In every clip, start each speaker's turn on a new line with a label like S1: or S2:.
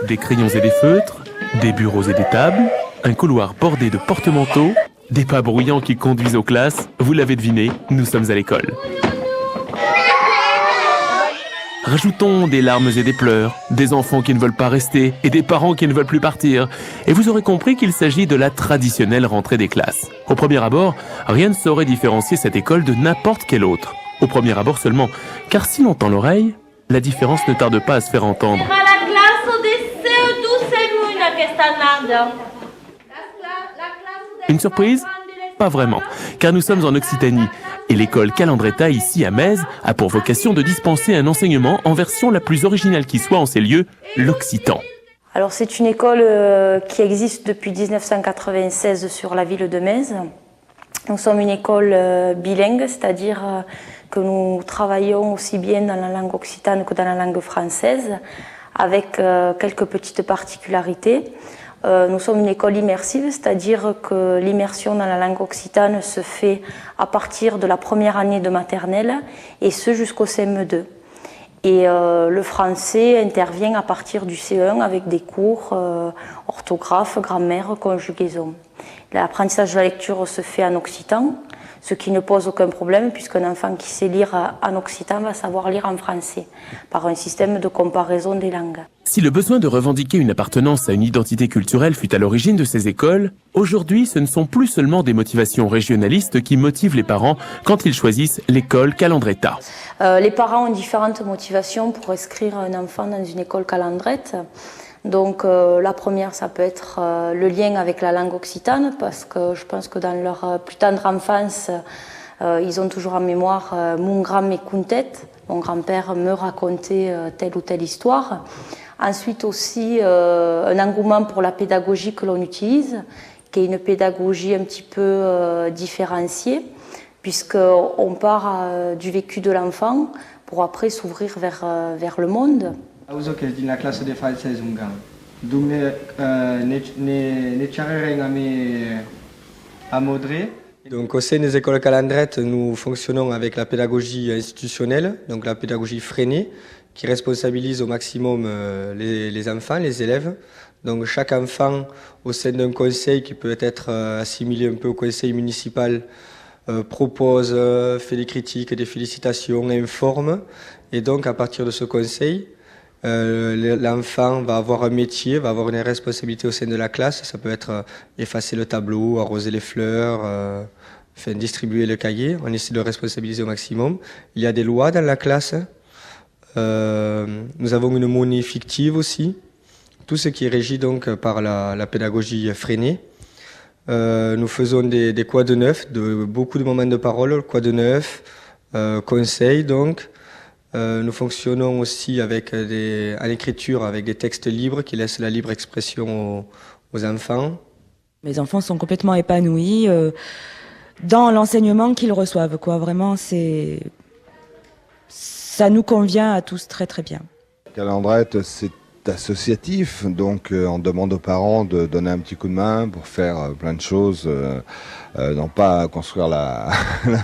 S1: Des crayons et des feutres, des bureaux et des tables, un couloir bordé de porte-manteaux, des pas bruyants qui conduisent aux classes. Vous l'avez deviné, nous sommes à l'école. Rajoutons des larmes et des pleurs, des enfants qui ne veulent pas rester et des parents qui ne veulent plus partir. Et vous aurez compris qu'il s'agit de la traditionnelle rentrée des classes. Au premier abord, rien ne saurait différencier cette école de n'importe quelle autre. Au premier abord seulement, car si l'on tend l'oreille, la différence ne tarde pas à se faire entendre. Une surprise ? Pas vraiment, car nous sommes en Occitanie. Et l'école Calandreta, ici à Metz, a pour vocation de dispenser un enseignement en version la plus originale qui soit en ces lieux, l'occitan.
S2: Alors c'est une école qui existe depuis 1996 sur la ville de Metz. Nous sommes une école bilingue, c'est-à-dire que nous travaillons aussi bien dans la langue occitane que dans la langue française, avec quelques petites particularités. Nous sommes une école immersive, c'est-à-dire que l'immersion dans la langue occitane se fait à partir de la première année de maternelle et ce jusqu'au CM2. Et le français intervient à partir du CE1 avec des cours orthographe, grammaire, conjugaison. L'apprentissage de la lecture se fait en occitan, ce qui ne pose aucun problème puisqu'un enfant qui sait lire en occitan va savoir lire en français, par un système de comparaison des langues.
S1: Si le besoin de revendiquer une appartenance à une identité culturelle fut à l'origine de ces écoles, aujourd'hui ce ne sont plus seulement des motivations régionalistes qui motivent les parents quand ils choisissent l'école Calandreta.
S2: Les parents ont différentes motivations pour inscrire un enfant dans une école calandrette. Donc la première, ça peut être le lien avec la langue occitane, parce que je pense que dans leur plus tendre enfance, ils ont toujours en mémoire mon grand me contait, mon grand-père me racontait telle ou telle histoire. Ensuite aussi un engouement pour la pédagogie que l'on utilise, qui est une pédagogie un petit peu différenciée, puisqu'on part du vécu de l'enfant pour après s'ouvrir vers le monde.
S3: Uzok din la clasă de francez ungar. Ne cererem à modrer. Donc au sein des écoles calandrettes, nous fonctionnons avec la pédagogie institutionnelle, donc la pédagogie freinée, qui responsabilise au maximum les enfants, les élèves. Donc chaque enfant au sein d'un conseil qui peut être assimilé un peu au conseil municipal propose, fait des critiques, des félicitations, informe. Et donc à partir de ce conseil, l'enfant va avoir un métier, va avoir une responsabilité au sein de la classe. Ça peut être effacer le tableau, arroser les fleurs, distribuer le cahier. On essaie de le responsabiliser au maximum. Il y a des lois dans la classe. Nous avons une monnaie fictive aussi. Tout ce qui est régi donc par la pédagogie freinée. Nous faisons des quoi de neuf, beaucoup de moments de parole, quoi de neuf, conseils donc. Nous fonctionnons aussi en écriture avec des textes libres qui laissent la libre expression aux enfants.
S4: Mes enfants sont complètement épanouis dans l'enseignement qu'ils reçoivent, quoi. Vraiment, ça nous convient à tous très très bien.
S5: Calandrette, c'est associatif, donc on demande aux parents de donner un petit coup de main pour faire plein de choses, non pas construire la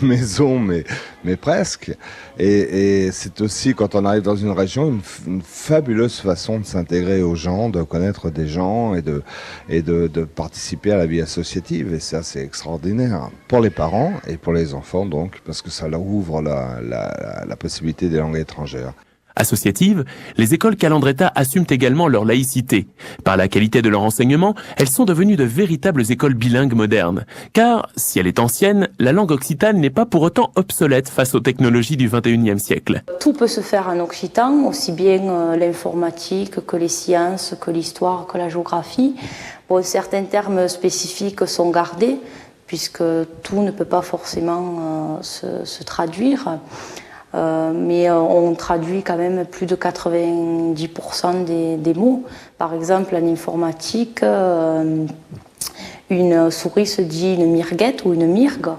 S5: maison, mais presque. Et c'est aussi, quand on arrive dans une région, une fabuleuse façon de s'intégrer aux gens, de connaître des gens et de participer à la vie associative. Et ça, c'est extraordinaire pour les parents et pour les enfants, donc, parce que ça leur ouvre la possibilité des langues étrangères.
S1: Associatives, les écoles Calandreta assument également leur laïcité. Par la qualité de leur enseignement, elles sont devenues de véritables écoles bilingues modernes. Car, si elle est ancienne, la langue occitane n'est pas pour autant obsolète face aux technologies du XXIe siècle.
S2: Tout peut se faire en occitan, aussi bien l'informatique que les sciences, que l'histoire, que la géographie. Bon, certains termes spécifiques sont gardés, puisque tout ne peut pas forcément se traduire. Mais on traduit quand même plus de 90% des mots. Par exemple, en informatique, une souris se dit une mirguette ou une mirgue.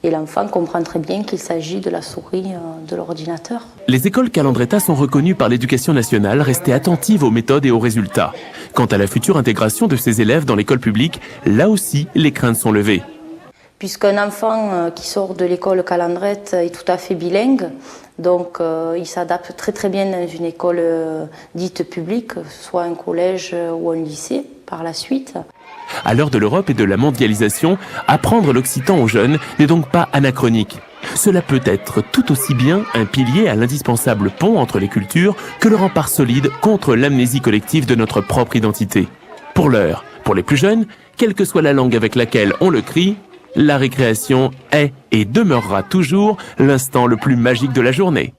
S2: Et l'enfant comprend très bien qu'il s'agit de la souris de l'ordinateur.
S1: Les écoles Calandreta sont reconnues par l'Éducation nationale, restées attentives aux méthodes et aux résultats. Quant à la future intégration de ces élèves dans l'école publique, là aussi, les craintes sont levées.
S2: Puisqu'un enfant qui sort de l'école Calandreta est tout à fait bilingue, donc il s'adapte très très bien dans une école dite publique, soit un collège ou un lycée par la suite.
S1: À l'heure de l'Europe et de la mondialisation, apprendre l'occitan aux jeunes n'est donc pas anachronique. Cela peut être tout aussi bien un pilier à l'indispensable pont entre les cultures que le rempart solide contre l'amnésie collective de notre propre identité. Pour l'heure, pour les plus jeunes, quelle que soit la langue avec laquelle on le crie, la récréation est et demeurera toujours l'instant le plus magique de la journée.